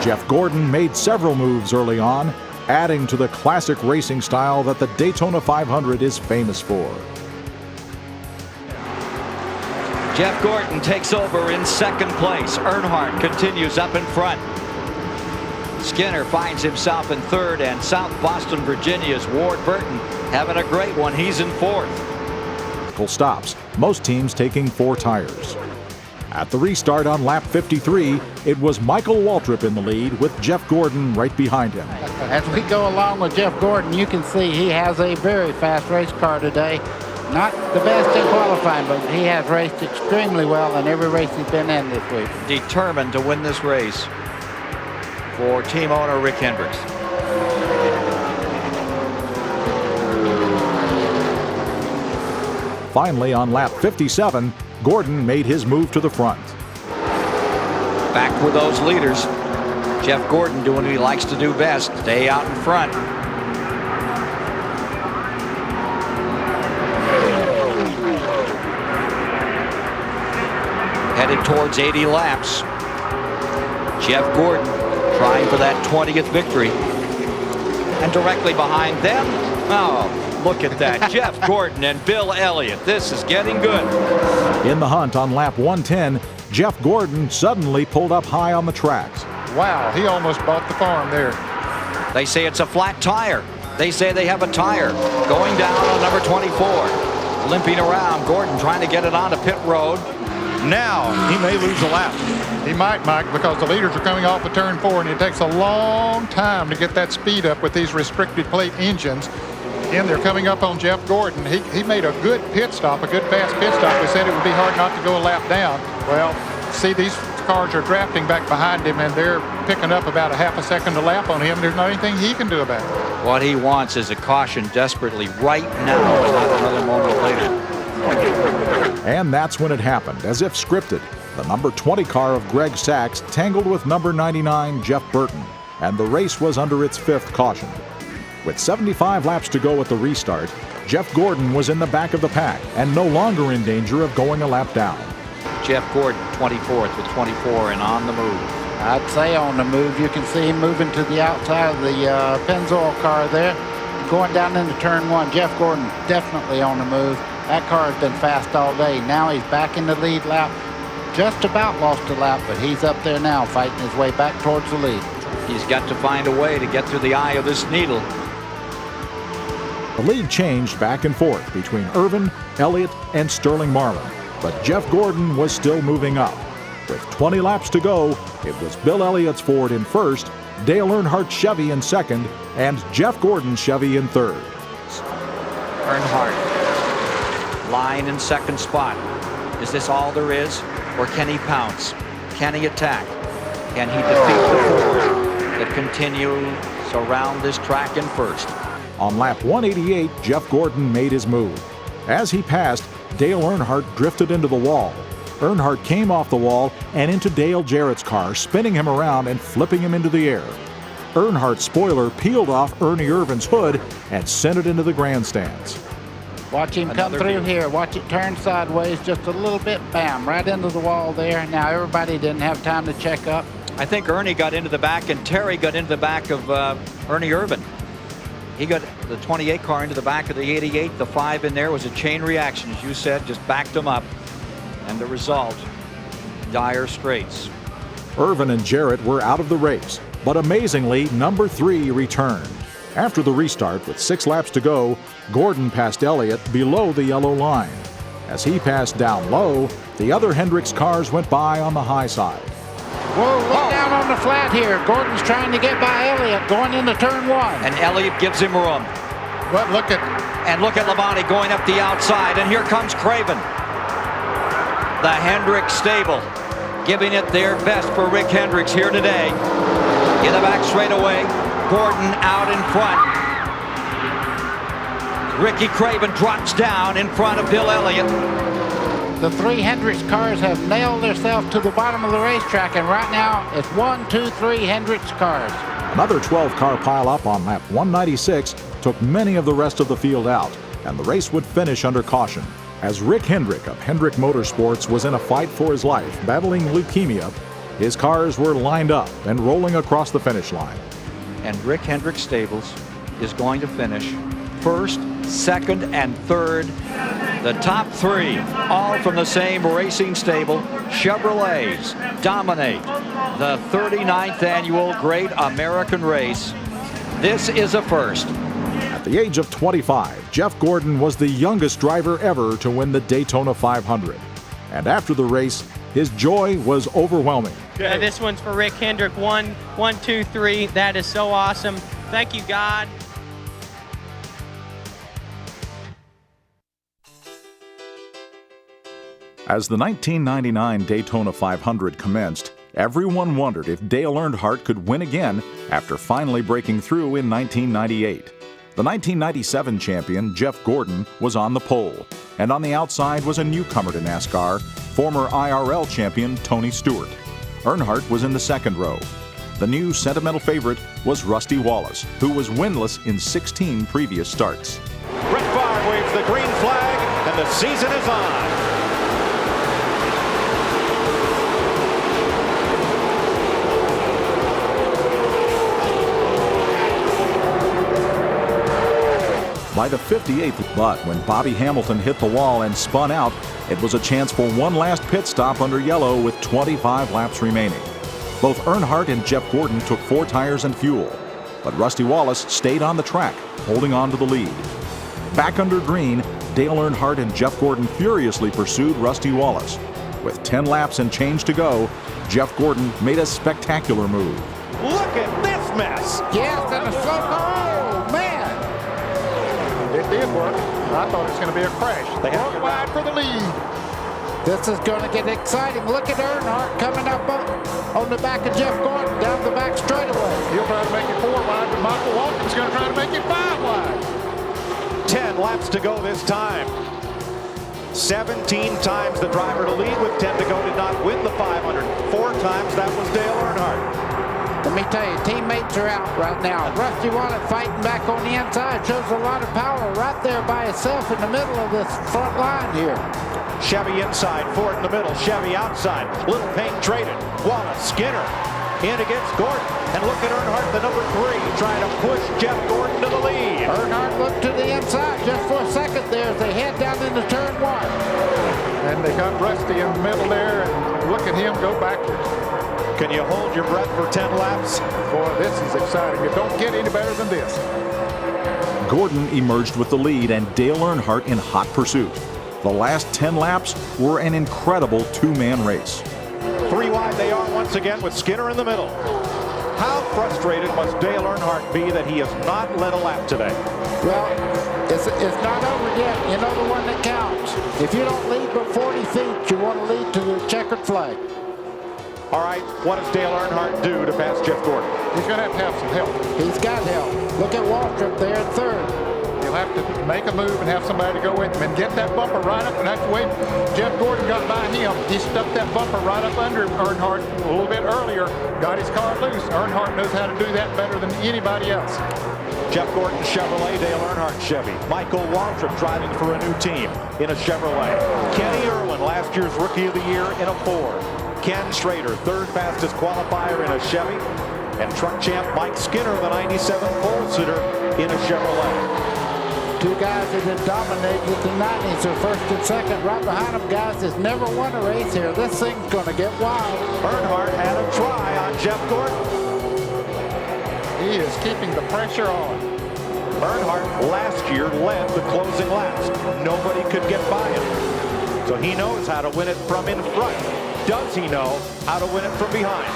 Jeff Gordon made several moves early on, adding to the classic racing style that the Daytona 500 is famous for. Jeff Gordon takes over in second place. Earnhardt continues up in front. Skinner finds himself in third, and South Boston, Virginia's Ward Burton having a great one. He's in fourth. Stops, most teams taking 4 tires. At the restart on lap 53, it was Michael Waltrip in the lead with Jeff Gordon right behind him. As we go along with Jeff Gordon, you can see he has a very fast race car today. Not the best in qualifying, but he has raced extremely well in every race he's been in this week. Determined to win this race for team owner Rick Hendricks. Finally, on lap 57, Gordon made his move to the front. Back with those leaders. Jeff Gordon doing what he likes to do best, stay out in front. Headed towards 80 laps. Jeff Gordon trying for that 20th victory. And directly behind them, oh, look at that. Jeff Gordon and Bill Elliott. This is getting good. In the hunt on lap 110, Jeff Gordon suddenly pulled up high on the tracks. Wow, he almost bought the farm there. They say it's a flat tire. They say they have a tire. Going down on number 24. Limping around, Gordon trying to get it onto pit road. Now he may lose a lap. He might, Mike, because the leaders are coming off of turn 4, and it takes a long time to get that speed up with these restricted plate engines. And they're coming up on Jeff Gordon. He made a good pit stop, a good fast pit stop. We said it would be hard not to go a lap down. Well, see, these cars are drafting back behind him, and they're picking up about a half a second a lap on him. There's not anything he can do about it. What he wants is a caution desperately right now, and not another moment later. And that's when it happened, as if scripted. The number 20 car of Greg Sachs tangled with number 99 Jeff Burton, and the race was under its 5th caution. With 75 laps to go at the restart, Jeff Gordon was in the back of the pack and no longer in danger of going a lap down. Jeff Gordon 24th with 24 and on the move. I'd say on the move. You can see him moving to the outside of the Pennzoil car there. Going down into turn 1, Jeff Gordon definitely on the move. That car has been fast all day. Now he's back in the lead lap. Just about lost a lap, but he's up there now fighting his way back towards the lead. He's got to find a way to get through the eye of this needle. The lead changed back and forth between Irvin, Elliott, and Sterling Marlin, but Jeff Gordon was still moving up. With 20 laps to go, it was Bill Elliott's Ford in first, Dale Earnhardt's Chevy in second, and Jeff Gordon's Chevy in third. Earnhardt, line in second spot. Is this all there is, or can he pounce? Can he attack? Can he defeat the Ford that continues around this track in first? On lap 188, Jeff Gordon made his move. As he passed, Dale Earnhardt drifted into the wall. Earnhardt came off the wall and into Dale Jarrett's car, spinning him around and flipping him into the air. Earnhardt's spoiler peeled off Ernie Irvin's hood and sent it into the grandstands. Watch him come through here. Watch it turn sideways just a little bit. Bam, right into the wall there. Now everybody didn't have time to check up. I think Ernie got into the back and Terry got into the back of Ernie Irvin. He got the 28 car into the back of the 88. The 5 in there was a chain reaction, as you said, just backed them up. And the result, dire straits. Irvin and Jarrett were out of the race, but amazingly, number 3 returned. After the restart, with 6 laps to go, Gordon passed Elliott below the yellow line. As he passed down low, the other Hendricks cars went by on the high side. Whoa, look down on the flat here. Gordon's trying to get by Elliott going into turn 1. And Elliott gives him room. But look at Labonte going up the outside, and here comes Craven. The Hendricks stable giving it their best for Rick Hendricks here today. In the back straightaway, Gordon out in front. Ricky Craven drops down in front of Bill Elliott. The 3 Hendricks cars have nailed themselves to the bottom of the racetrack, and right now it's 1, 2, 3 Hendricks cars. Another 12-car pileup on lap 196 took many of the rest of the field out, and the race would finish under caution. As Rick Hendrick of Hendrick Motorsports was in a fight for his life, battling leukemia, His cars were lined up and rolling across the finish line. And Rick Hendrick Stables is going to finish first, second, and third. The top three, all from the same racing stable. Chevrolets dominate the 39th annual Great American Race. This is a first. At the age of 25, Jeff Gordon was the youngest driver ever to win the Daytona 500. And after the race, his joy was overwhelming. Yeah, this one's for Rick Hendrick. 1, 2, 3. That is so awesome. Thank you, God. As the 1999 Daytona 500 commenced, everyone wondered if Dale Earnhardt could win again after finally breaking through in 1998. The 1997 champion, Jeff Gordon, was on the pole, and on the outside was a newcomer to NASCAR, former IRL champion Tony Stewart. Earnhardt was in the second row. The new sentimental favorite was Rusty Wallace, who was winless in 16 previous starts. Brett Favre waves the green flag, and the season is on. By the 58th, but when Bobby Hamilton hit the wall and spun out, it was a chance for one last pit stop under yellow with 25 laps remaining. Both Earnhardt and Jeff Gordon took 4 tires and fuel, but Rusty Wallace stayed on the track, holding on to the lead. Back under green, Dale Earnhardt and Jeff Gordon furiously pursued Rusty Wallace. With 10 laps and change to go, Jeff Gordon made a spectacular move. Look at this mess. Yes, and a slow. Oh, man. It did work. I thought it was going to be a crash. They have wide for the lead. This is going to get exciting. Look at Earnhardt coming up on the back of Jeff Gordon down the back straightaway. He'll try to make it 4 wide, but Michael Waltrip's going to try to make it 5 wide. 10 laps to go this time. 17 times the driver to lead with 10 to go did not win the 500. 4 times that was Dale Earnhardt. Let me tell you, teammates are out right now. Rusty Wallace fighting back on the inside. Shows a lot of power right there by himself in the middle of this front line here. Chevy inside, Ford in the middle, Chevy outside. Little Payne traded. Wallace, Skinner in against Gordon. And look at Earnhardt, the number 3, trying to push Jeff Gordon to the lead. Earnhardt looked to the inside just for a second there as they head down into turn 1. And they got Rusty in the middle there, and look at him go backwards. Can you hold your breath for 10 laps? Boy, this is exciting. It don't get any better than this. Gordon emerged with the lead and Dale Earnhardt in hot pursuit. The last 10 laps were an incredible 2-man race. 3 wide they are once again with Skinner in the middle. How frustrated must Dale Earnhardt be that he has not led a lap today? Well, it's not over yet. You know the one that counts. If you don't lead but 40 feet, you want to lead to the checkered flag. All right, what does Dale Earnhardt do to pass Jeff Gordon? He's going to have some help. He's got help. Look at Waltrip there in third. He'll have to make a move and have somebody to go with him and get that bumper right up. And that's the way Jeff Gordon got by him. He stuck that bumper right up under Earnhardt a little bit earlier, got his car loose. Earnhardt knows how to do that better than anybody else. Jeff Gordon Chevrolet, Dale Earnhardt Chevy. Michael Waltrip driving for a new team in a Chevrolet. Kenny Irwin, last year's Rookie of the Year in a Ford. Ken Schrader, 3rd fastest qualifier in a Chevy. And truck champ Mike Skinner, the 97 pole-sitter in a Chevrolet. 2 guys that have dominated the 90s are first and second. Right behind them, guys that's never won a race here. This thing's going to get wild. Earnhardt had a try on Jeff Gordon. He is keeping the pressure on. Earnhardt last year led the closing laps. Nobody could get by him. So he knows how to win it from in front. Does he know how to win it from behind?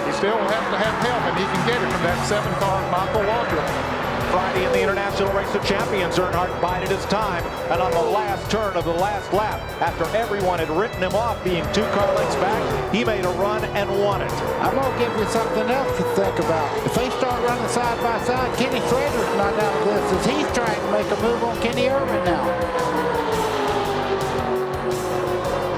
He still has to have help, and he can get it from that 7-car Michael Waltrip. Friday in the International Race of Champions, Earnhardt bided his time, and on the last turn of the last lap, after everyone had written him off being 2 car lengths back, he made a run and won it. I'm going to give you something else to think about. If they start running side by side, Kenny Schrader's not out of this as he's trying to make a move on Kenny Irvin now.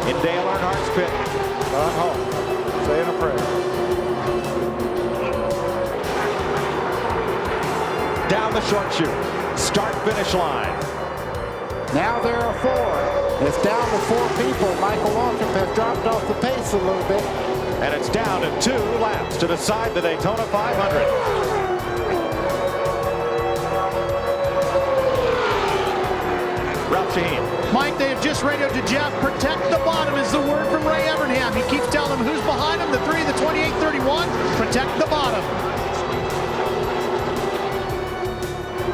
In Dale Earnhardt's pit. Run home. Saying a prayer. Down the short chute. Start-finish line. Now there are 4. It's down to 4 people. Michael Waltrip has dropped off the pace a little bit. And it's down to 2 laps to decide the Daytona 500. Ralph Shaheen. Mike, they have just radioed to Jeff. Protect the bottom is the word from Ray Evernham. He keeps telling them who's behind him. The 3 of the 28-31. Protect the bottom.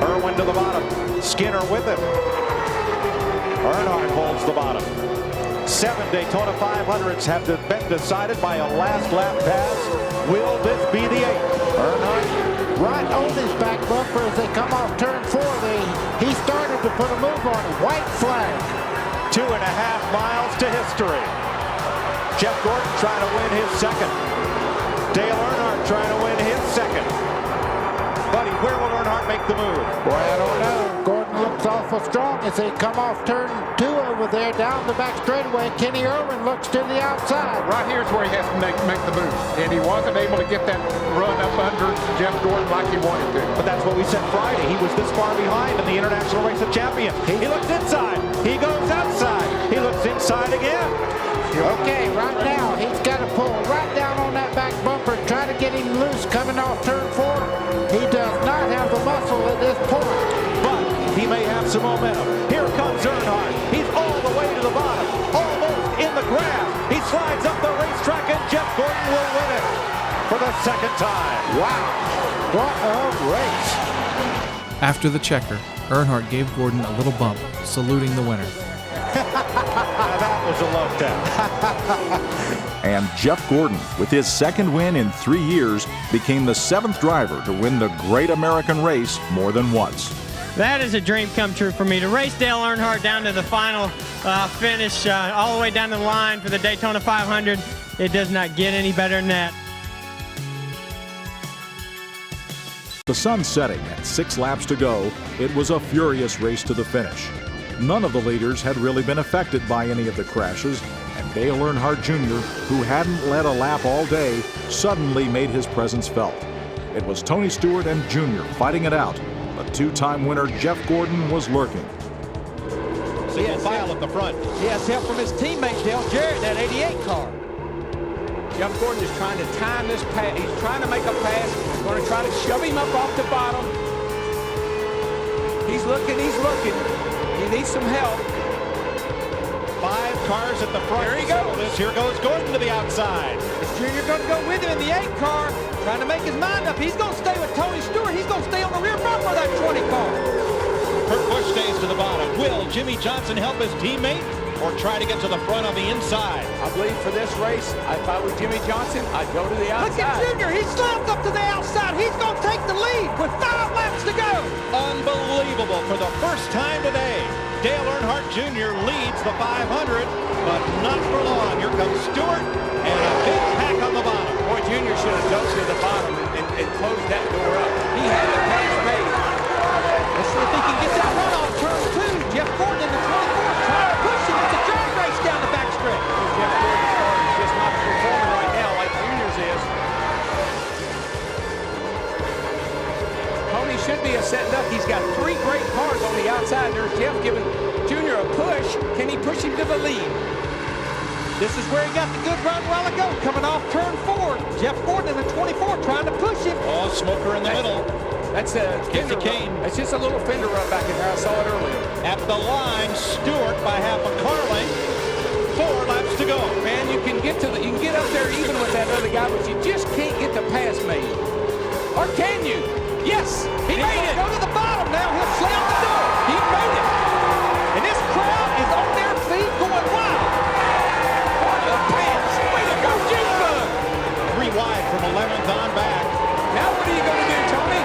Irwin to the bottom. Skinner with him. Earnhardt holds the bottom. 7 Daytona 500s have been decided by a last lap pass. Will this be the 8th? Earnhardt right on his back bumper as they come off turn 4. He started to put a move on him. White flag. 2.5 miles to history. Jeff Gordon trying to win his second. Dale Earnhardt trying to win his second. Buddy, where will Earnhardt make the move? Boy, I don't know. Gordon looks awful strong as they come off turn 2 over there down the back straightaway. Kenny Irwin looks to the outside. Right here's where he has to make the move. And he wasn't able to get that run up under Jeff Gordon like he wanted to. But that's what we said Friday. He was this far behind in the International Race of Champions. He looks inside. He goes outside. He looks inside again. Okay, right now he's got to pull right down on that back bumper and try to get him loose coming off turn 4. He does not have the muscle at this point. But he may have some momentum. Here comes Earnhardt. He's all the way to the bottom. Almost in the grass. He slides up the racetrack and Jeff Gordon will win it for the second time. Wow, what a race. After the checker, Earnhardt gave Gordon a little bump, saluting the winner. That was a love tap. And Jeff Gordon, with his second win in 3 years, became the 7th driver to win the Great American Race more than once. That is a dream come true for me. To race Dale Earnhardt down to the final finish, all the way down the line for the Daytona 500, it does not get any better than that. The sun setting and 6 laps to go, it was a furious race to the finish. None of the leaders had really been affected by any of the crashes, and Dale Earnhardt Jr., who hadn't led a lap all day, suddenly made his presence felt. It was Tony Stewart and Jr. fighting it out, but 2-time winner Jeff Gordon was lurking. Single file at the front. He has help from his teammate Dale Jarrett in that 88 car. Jeff Gordon is trying to time this pass. He's trying to make a pass. He's going to try to shove him up off the bottom. He's looking, he's looking. He needs some help. 5 cars at the front. Here he goes. Here goes Gordon to the outside. Is Junior going to go with him in the 8 car? Trying to make his mind up. He's going to stay with Tony Stewart. He's going to stay on the rear bumper of that 20 car. Kurt Busch stays to the bottom. Will Jimmy Johnson help his teammate or try to get to the front on the inside? I believe for this race, if I was Jimmy Johnson, I'd go to the outside. Look at Junior. He slides up to the outside. He's going to take the lead with 5 laps to go. Unbelievable. For the first time today, Dale Earnhardt Jr. leads the 500, but not for long. Here comes Stewart and a big pack on the bottom. Boy, Junior should have dove to the bottom and closed that door up. He had the pace made. Let's see if he can get that run off turn 2. Jeff Gordon in the 24th trying to push him. It's a drag race down the backstretch. Jeff Gordon's car is just not performing right now like Junior's is. Tony should be setting up. He's got 3 great cars on the outside. There's Jeff giving Junior a push. Can he push him to the lead? This is where he got the good run a while ago, coming off turn 4. Jeff Gordon in the 24 trying to push him. Oh, smoker in the middle. That's a fender cane. It's just a little fender rub back in there. I saw it earlier. At the line, Stewart by half a car length. 4 laps to go. Man, you can get up there even with that other guy, but you just can't get the pass made. Or can you? Yes, he made it. Go to the bottom now. He'll slam the door. He made it. And this crowd is on their feet going wild. What a pass. Way to go, G-Bug. 3 wide from 11th on back. Now what are you going to do, Tony?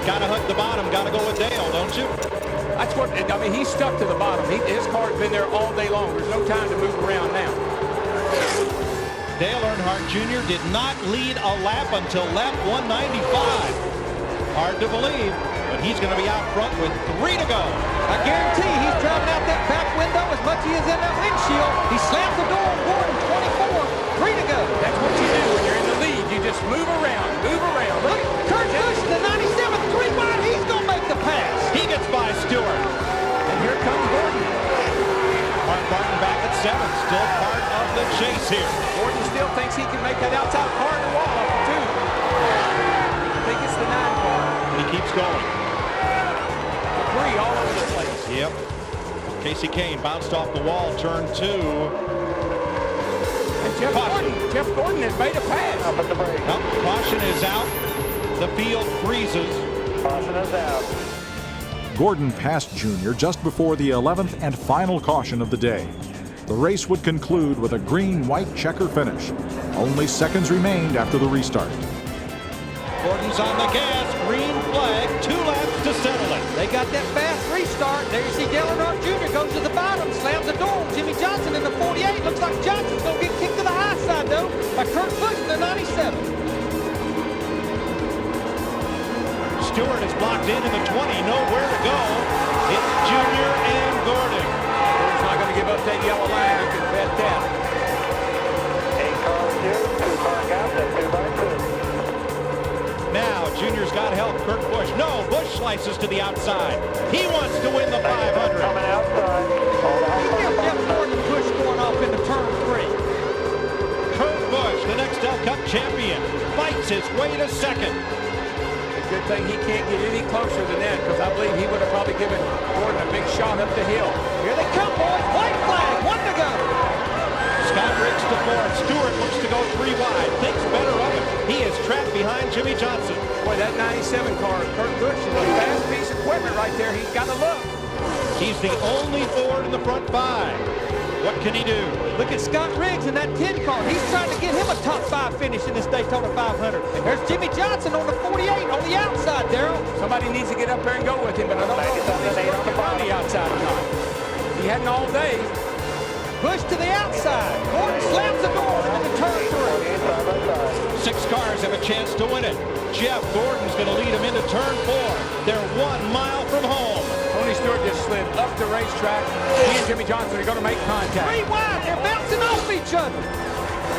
Got to hug the bottom. Got to go with Dale, don't you? That's what, I mean, he's stuck to the bottom. His car's been there all day long. There's no time to move around now. Dale Earnhardt Jr. did not lead a lap until lap 195. Hard to believe, but he's going to be out front with 3 to go. I guarantee he's driving out that back window as much as he is in that windshield. He slams the door on Gordon, 24, 3 to go. That's what you do when you're in the lead. You just move around, move around. Look, Kurt Busch, the 97, 3 wide, he's going to make the pass. He gets by Stewart. And here comes Gordon. Mark Martin back at 7, still part of the chase here. Gordon still thinks gets going. Debris all over the place. Yep. Casey Kane bounced off the wall, turn 2. And Jeff Gordon has made a pass. Up at the brake. Caution is out. The field freezes. Caution is out. Gordon passed Jr. just before the 11th and final caution of the day. The race would conclude with a green-white checker finish. Only seconds remained after the restart. Gordon's on the gas. Green flag. 2 laps to settle it. They got that fast restart. There you see Dale Earnhardt Jr. goes to the bottom, slams the door. Jimmy Johnson in the 48. Looks like Johnson's going to get kicked to the high side, though, by Kurt Busch in the 97. Stewart is blocked in the 20. Nowhere to go. It's Junior and Gordon. Gordon's not going to give up that yellow line. You can bet that. 8 cars here, 2 car gap, and 2 by 2. Now, Junior's got help. Kurt Busch. No, Busch slices to the outside. He wants to win the 500. Coming outside. Jeff Gordon Busch going off into turn 3. Kurt Busch, the next Cup champion, fights his way to second. Good thing he can't get any closer than that, because I believe he would have probably given Gordon a big shot up the hill. Here they come, boys. White flag. 1 to go. Scott Riggs to fourth. Stewart looks to go 3 wide. Thinks better of it. He is trapped behind Jimmy Johnson. Boy, that 97 car, Kurt Busch, is a fast piece of equipment right there. He's got to look. He's the only Ford in the front 5. What can he do? Look at Scott Riggs in that 10 car. He's trying to get him a top 5 finish in this Daytona 500. And there's Jimmy Johnson on the 48 on the outside, Darrell. Somebody needs to get up there and go with him, but I don't know if somebody's working on the outside or not. He hadn't all day. Busch to the outside. Gordon slams the door into turn 3. 6 cars have a chance to win it. Jeff Gordon's going to lead him into turn 4. They're 1 mile from home. Tony Stewart just slid up the racetrack. He and Jimmy Johnson are going to make contact. 3 wide. They're bouncing off each other.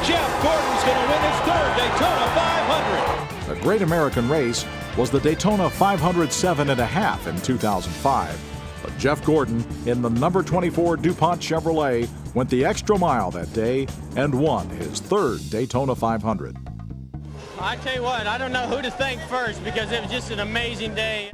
Jeff Gordon's going to win his 3rd Daytona 500. The great American race was the Daytona 507.5 in 2005. But Jeff Gordon, in the number 24 DuPont Chevrolet, went the extra mile that day and won his 3rd Daytona 500. I tell you what, I don't know who to thank first because it was just an amazing day.